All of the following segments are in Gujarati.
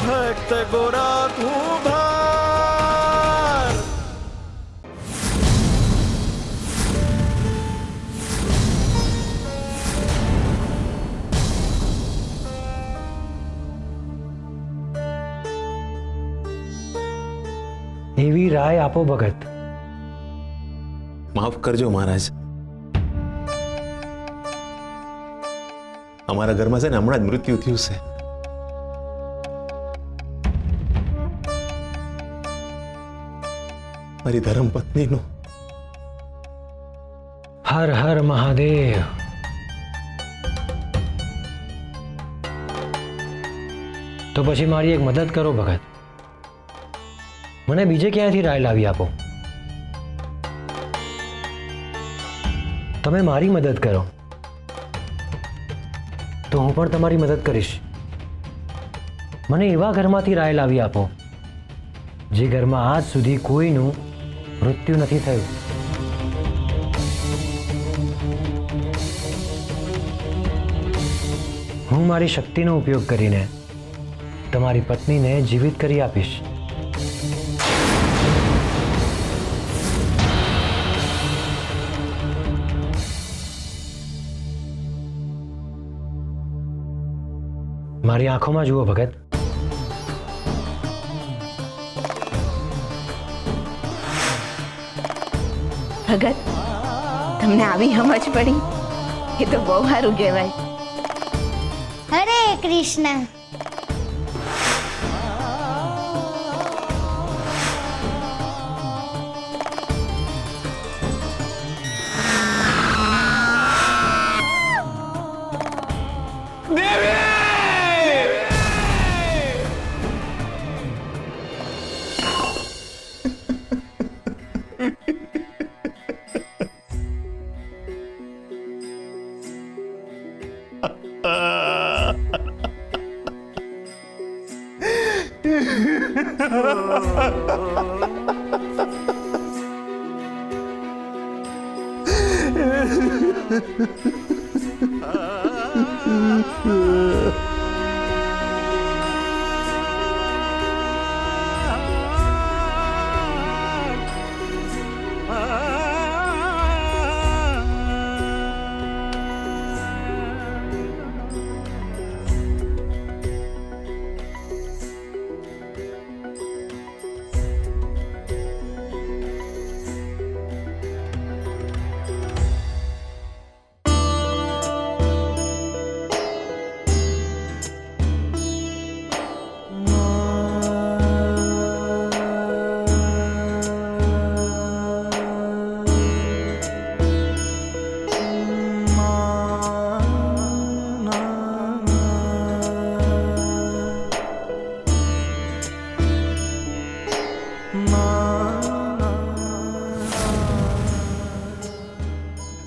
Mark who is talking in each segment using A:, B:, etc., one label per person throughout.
A: ભક્ત ગોરા તું ભાર.
B: એવી રાય આપો ભગત.
C: માફ કરજો મહારાજ. અમારા ઘરમાં છે ને હમણાં જ મૃત્યુ થયું છે. મારી ધર્મપત્નીનું.
B: હર હર મહાદેવ. તો પછી મારી એક મદદ કરો ભગત. મને બીજે ક્યાંથી રાય લાવી આપો. તમે મારી મદદ કરો તો હું પણ તમારી મદદ કરીશ. મને એવા ઘરમાંથી રાય લાવી આપો જે ઘરમાં આજ સુધી કોઈનું મૃત્યુ નથી થયું. હું મારી શક્તિનો ઉપયોગ કરીને તમારી પત્નીને જીવિત કરી આપીશ. મારી આંખોમાં જુઓ ભગત.
D: ભગત, તમને આવી સમજ પડી એ તો બહુ સારું કહેવાય.
E: હરે કૃષ્ણ.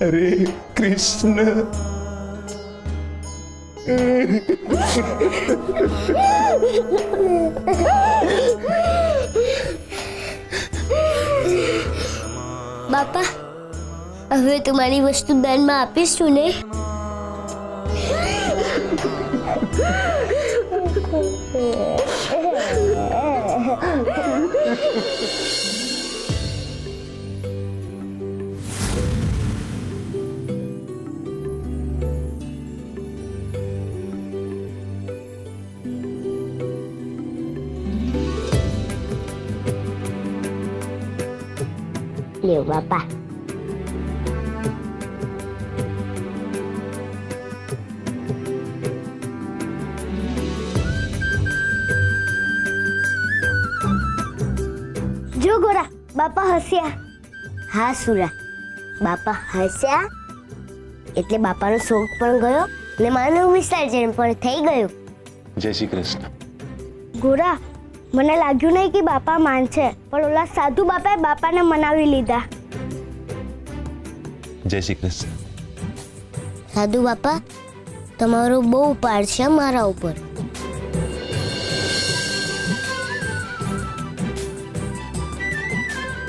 C: હરે કૃષ્ણ.
E: બાપા, હવે તો મારી વસ્તુ દાનમાં આપીશું ને? લ્યો બાપા. જો ગોરા, બાપા હસ્યા. હા સુરા, બાપા હસ્યા એટલે બાપાનો શોખ પણ ગયો ને માનવ વિસર્જન પણ થઈ ગયું.
C: જય શ્રી કૃષ્ણ.
E: ગોરા, મને લાગ્યું નહીં કે બાપા માનશે, પણ ઓલા સાધુ બાપાએ બાપાને મનાવી લીધા.
C: જય શ્રી કૃષ્ણ.
E: સાધુ બાપા, તમારો બહુ ઉપકાર છે મારા ઉપર.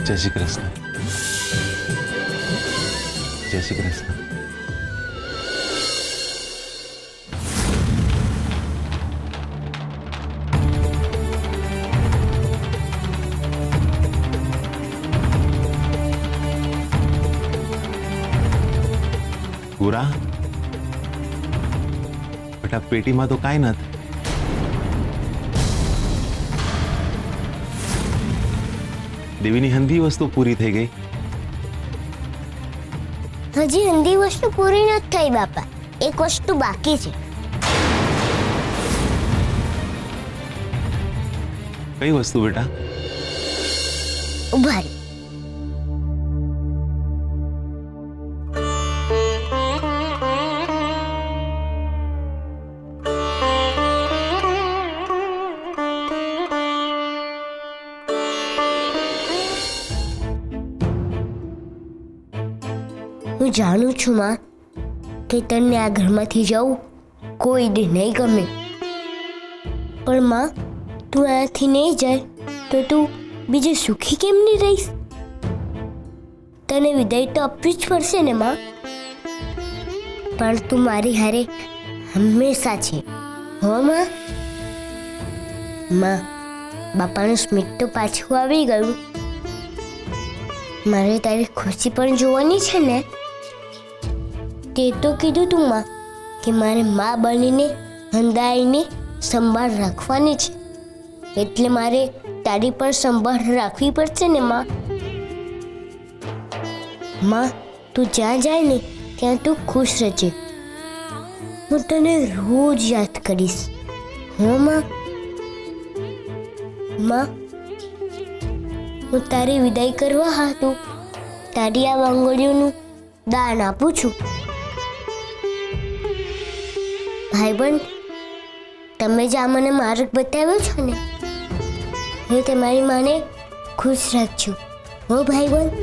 C: જય શ્રી કૃષ્ણ. જય શ્રી કૃષ્ણ. ગોરા બેટા, પેટીમાં તો કાંઈ નથી. દેવીની હંધી વસ્તુ પૂરી થઈ ગઈ.
E: હજી હંધી વસ્તુ પૂરી નથી થઈ બાપા, એક વસ્તુ બાકી છે.
C: કઈ વસ્તુ બેટા?
E: ઉભા રહો. હું જાણું છું માં કે તને આ ઘરમાંથી જવું કોઈ દી નહીં ગમે, પણ માં તું આથી નહીં જાય તો તું બીજે સુખી કેમ નહીં રહીશ? તને વિદાય તો આપવી જ પડશે ને માં. પણ તું મારી હારે હંમેશા છે હો માં. માં બાપાનું સ્મિત તો પાછું આવી ગયું. મારે તારી ખુશી પણ જોવાની છે ને. તે તો કીધું તું માં કે મારે માં બનીને હંધાઈને સંભાળ રાખવાની છે, એટલે મારે તારી પણ સંભાળ રાખવી પડશે ને માં. માં તું જ્યાં જાય ને ત્યાં તું ખુશ રહેજે. હું તને રોજ યાદ કરીશ હો માં. માં હું તારી વિદાય કરવા હાટુ તારી આ વાંગડીઓનું દાન આપું છું. ભાઈબંધ, તમે જ આ મને માર્ગ બતાવ્યો છો ને, એ તમારી માને ખુશ રાખજો હો ભાઈબંધ.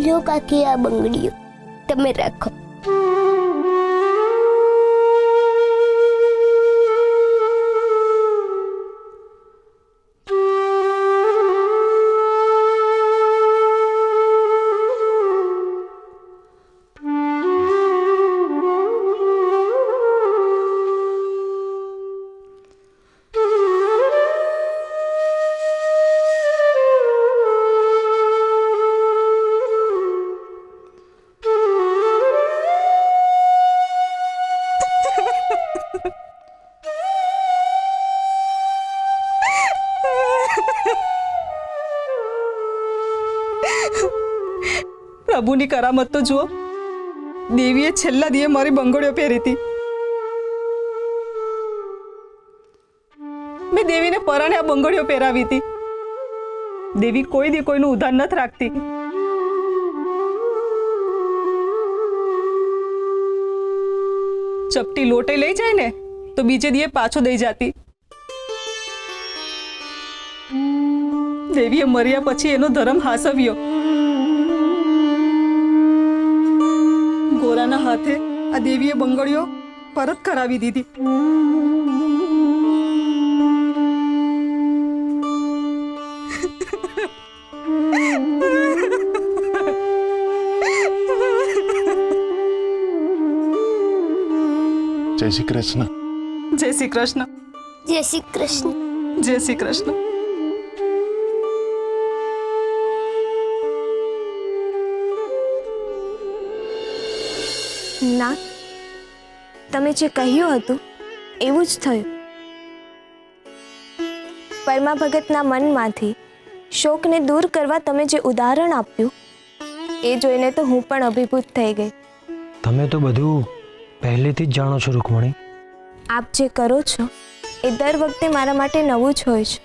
E: લ્યો કાકી, આ બંગડીઓ તમે રાખો.
F: પ્રભુની કરામત તો જુઓ, દેવીએ છેલ્લા દીએ મારી બંગડીઓ પહેરી હતી. મેં દેવીને પરાણે આ બંગડીઓ પહેરાવી હતી. દેવી કોઈ દી કોઈનું ઉધાર નથી રાખતી. ચપટી લોટે લઈ જાય ને તો બીજે દીએ પાછો દઈ જાતી. દેવીએ મર્યા પછી એનો ધર્મ હાસવ્યો. ગોરાના હાથે આ દેવીએ બંગડીઓ પરત કરાવી દીધી.
C: જય શ્રી કૃષ્ણ.
F: જય શ્રી કૃષ્ણ.
E: જય શ્રી કૃષ્ણ.
F: જય શ્રી કૃષ્ણ.
G: ના, તમે જે કહ્યું હતું એવું જ થયું. પરમા ભગતના મનમાંથી શોકને દૂર કરવા તમે જે ઉદાહરણ આપ્યું એ જોઈને તો હું પણ અભિભૂત થઈ ગઈ.
B: તમે તો બધું પહેલેથી જ જાણો છો રૂકમણી.
G: આપ જે કરો છો એ દર વખતે મારા માટે નવું જ હોય છે.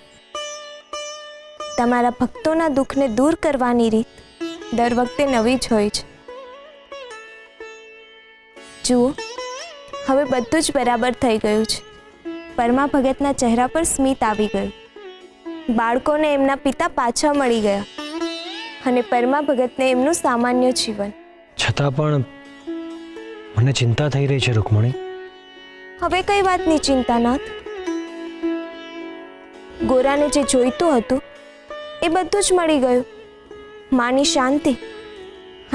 G: તમારા ભક્તોના દુઃખને દૂર કરવાની રીત દર વખતે નવી જ હોય છે. જુઓ, હવે બધું જ બરાબર થઈ ગયું છે. પરમા ભગતના ચહેરા પર સ્મિત આવી ગયું. બાળકોને એમના પિતા પાછા મળી ગયા અને પરમા ભગતને એમનું સામાન્ય જીવન.
B: છતાં પણ મને ચિંતા થઈ રહી છે રૂકમણી.
G: હવે કઈ વાતની ચિંતા નાથ. ગોરાને જે જોઈતું હતું એ બધું જ મળી ગયું. માની શાંતિ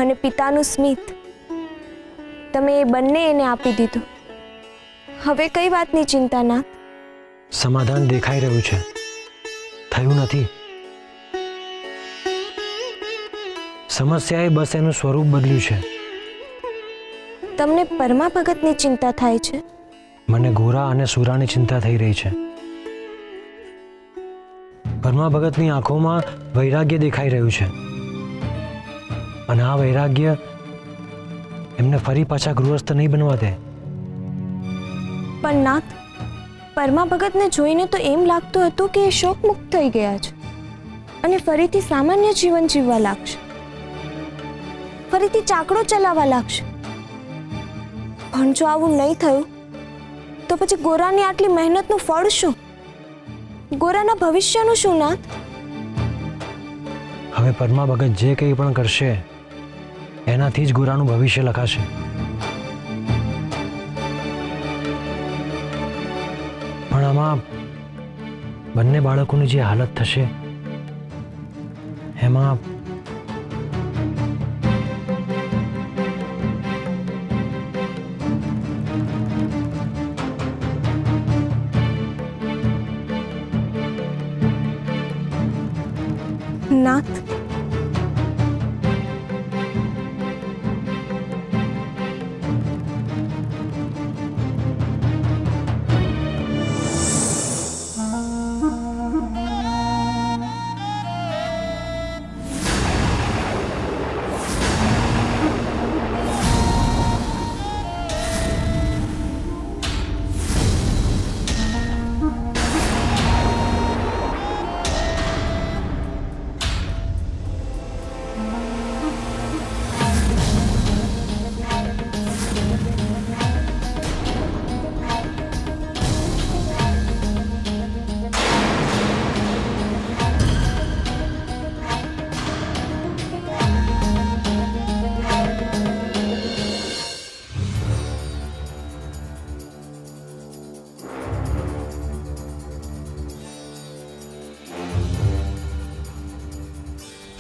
G: અને પિતાનું સ્મિત, તમે એ બંને એને આપી દીધું. હવે કઈ વાતની ચિંતા નાથ.
B: સમાધાન દેખાઈ રહ્યું છે, થયું નથી. સમસ્યાએ બસ એનું સ્વરૂપ બદલ્યું છે.
G: તમને પરમા ભગતની ચિંતા થાય છે?
B: મને ગોરા અને સુરાની ચિંતા થઈ રહી છે. પરમા ભગતની આંખોમાં વૈરાગ્ય દેખાઈ રહ્યું છે અને આ વૈરાગ્ય એમને ફરી પાછા ગૃહસ્થ નહીં બનવા દે.
G: પણ નાથ, પરમા ભગતને જોઈને તો એમ લાગતું હતું કે એ શોકમુક્ત થઈ ગયા છે અને ફરીથી સામાન્ય જીવન જીવવા લાગશે, ફરીથી ચાકડો ચલાવવા લાગશે. પણ જો આવું નહીં થયું તો પછી ગોરાની આટલી મહેનતનું ફળ શું? ગોરાના ભવિષ્યનું શું નાથ?
B: હવે પરમા ભગત જે કંઈ પણ કરશે એનાથી જ ગોરાનું ભવિષ્ય લખાશે. પણ આમાં બંને બાળકોની જે હાલત થશે એમાં
G: નાથ,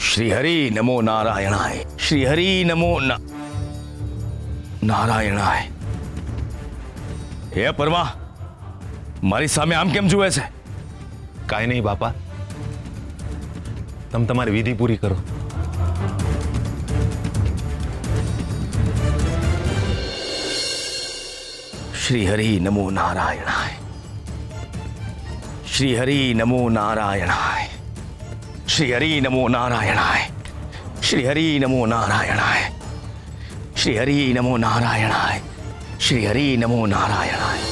A: શ્રી હરિ નમો નારાયણાય. શ્રી હરિ નમો નારાયણાય. હે પરમા, મારી સામે આમ કેમ જુએ છે?
C: કાંઈ નહીં બાપા, તમે તમારી વિધિ પૂરી કરો.
A: શ્રી હરિ નમો નારાયણાય. શ્રી હરિ નમો નારાયણાય. શ્રી હરિ નમો નારાયણાય. શ્રી હરિ નમો નારાયણાય. શ્રી હરિ નમો નારાયણાય. શ્રી હરિ નમો નારાયણાય.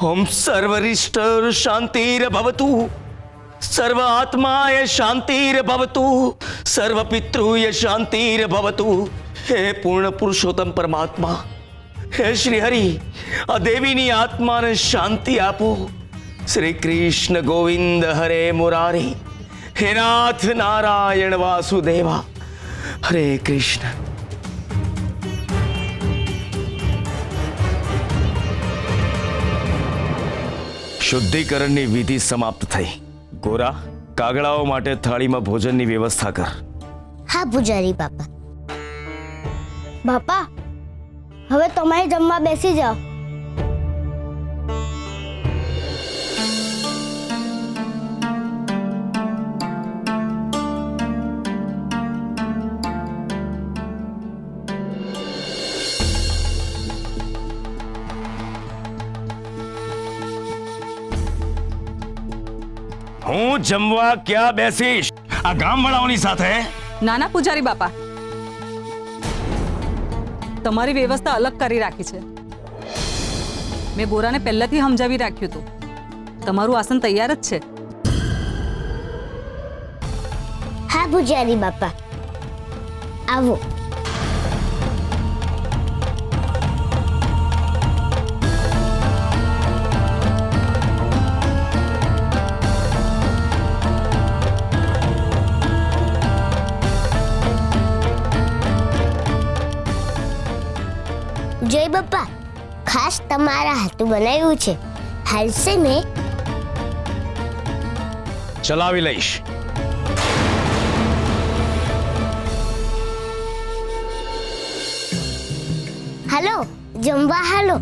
A: ओम सर्वरिष्टर शांतिर भवतु, सर्व आत्माय शांतिर भवतु, सर्व पितृय शांतिर भवतु. हे पूर्ण पुरुषोत्तम परमात्मा, हे श्री हरि, आ देवीनी आत्माने शांति आपो. श्री कृष्ण गोविंद हरे मुरारी, हे नाथ नारायण वासुदेवा, हरे कृष्ण. શુદ્ધિકરણની વિધિ સમાપ્ત થઈ. ગોરા, કાગડાઓ માટે થાળીમાં ભોજનની વ્યવસ્થા કર.
E: હા પૂજારી બાપા. બાપા, હવે તમારે જમવા બેસી જાઓ.
A: હું જમવા ક્યાં બેસીશ? આ ગામવાળાઓની સાથે?
F: નાના પૂજારી બાપા, તમારી વ્યવસ્થા અલગ કરી રાખી છે. મેં ગોરાને પહેલાથી સમજાવી રાખ્યું હતું. તમારું આસન તૈયાર જ છે.
E: હા પૂજારી બાપા, આવો. જય બાપા, ખાસ તમારા હાથું બનાવ્યું છે. હાલશે ને?
A: ચલાવી લઈશ.
E: હાલો, જમવા હાલો.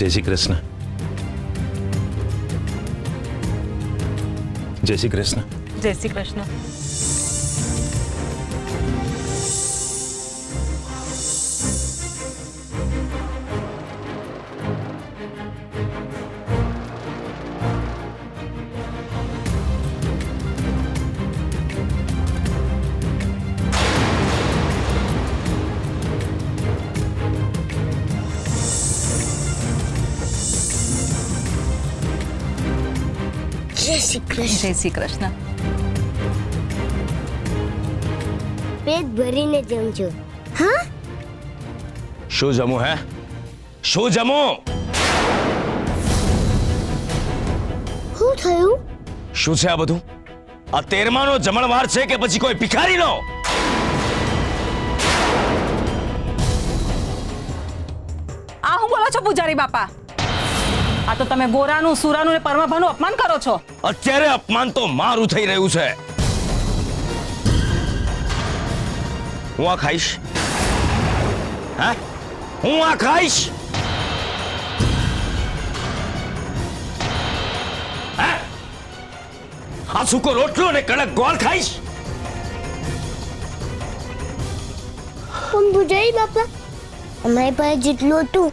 C: જય શ્રી કૃષ્ણ. જય શ્રી કૃષ્ણ.
F: જય શ્રી કૃષ્ણ.
E: જય શ્રી કૃષ્ણ.
F: જય શ્રી કૃષ્ણ.
E: પેટ ભરીને જમજો. હા,
A: શું જમું હે? શું જમું?
E: શું થયું?
A: શું છે આ બધું? આ 13માનો જમણવાર છે કે પછી કોઈ ભિખારીનો?
F: આ હું બોલો છો પૂજારી બાપા? આ તો તમે ગોરાનું, સુરાનું ને પરમાભાનું અપમાન કરો છો.
A: અત્યારે અપમાન તો મારું થઈ રહ્યું છે. હું આ ખાઈશ? હે? હું આ ખાઈશ? હે? આ સૂકો રોટલો ને કડક ગોળ ખાઈશ?
E: પણ પૂજારી બાપા, અમારી પાસે જેટલું હતું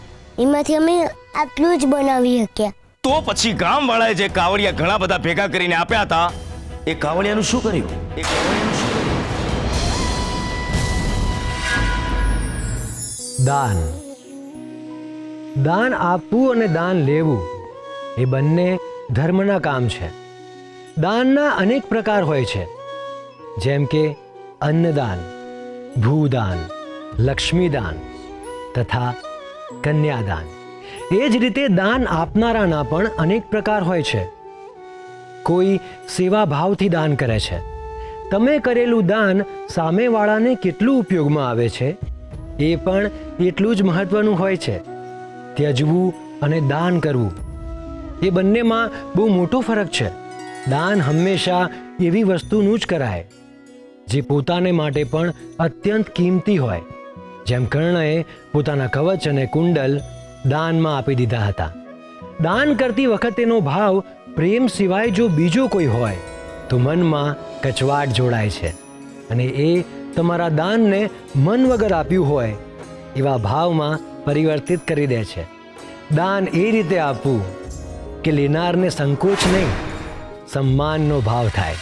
E: એમાંથી અમે આટલું જ બનાવી શક્યા.
A: તો પછી ગામવાળાએ જે કાવડિયા ઘણા બધા ભેગા કરીને આપ્યા હતા, એ કાવડિયાનું શું કર્યું? એ કાવડિયાનું શું કર્યું?
B: દાન. દાન આપવું અને દાન લેવું એ બંને ધર્મના કામ છે. દાનના અનેક પ્રકાર હોય છે, જેમ કે અન્નદાન, ભૂદાન, લક્ષ્મીદાન તથા કન્યાદાન. એ જ રીતે દાન આપનારાના પણ અનેક પ્રકાર હોય છે. કોઈ સેવા ભાવથી દાન કરે છે. તમે કરેલું દાન સામેવાળાને કેટલું ઉપયોગમાં આવે છે એ પણ એટલું જ મહત્વનું હોય છે. ત્યજવું અને દાન કરવું એ બંનેમાં બહુ મોટો ફરક છે. દાન હંમેશા એવી વસ્તુનું જ કરાય જે પોતાને માટે પણ અત્યંત કિંમતી હોય. જેમ કર્ણએ પોતાના કવચ અને કુંડલ દાનમાં આપી દીધા હતા. દાન કરતી વખતેનો ભાવ પ્રેમ સિવાય જો બીજો કોઈ હોય તો મનમાં કચવાટ જોડાય છે અને એ તમારા દાનને મન વગર આપ્યું હોય એવા ભાવમાં પરિવર્તિત કરી દે છે. દાન એ રીતે આપવું કે લેનારને સંકોચ નહીં, સન્માનનો ભાવ થાય.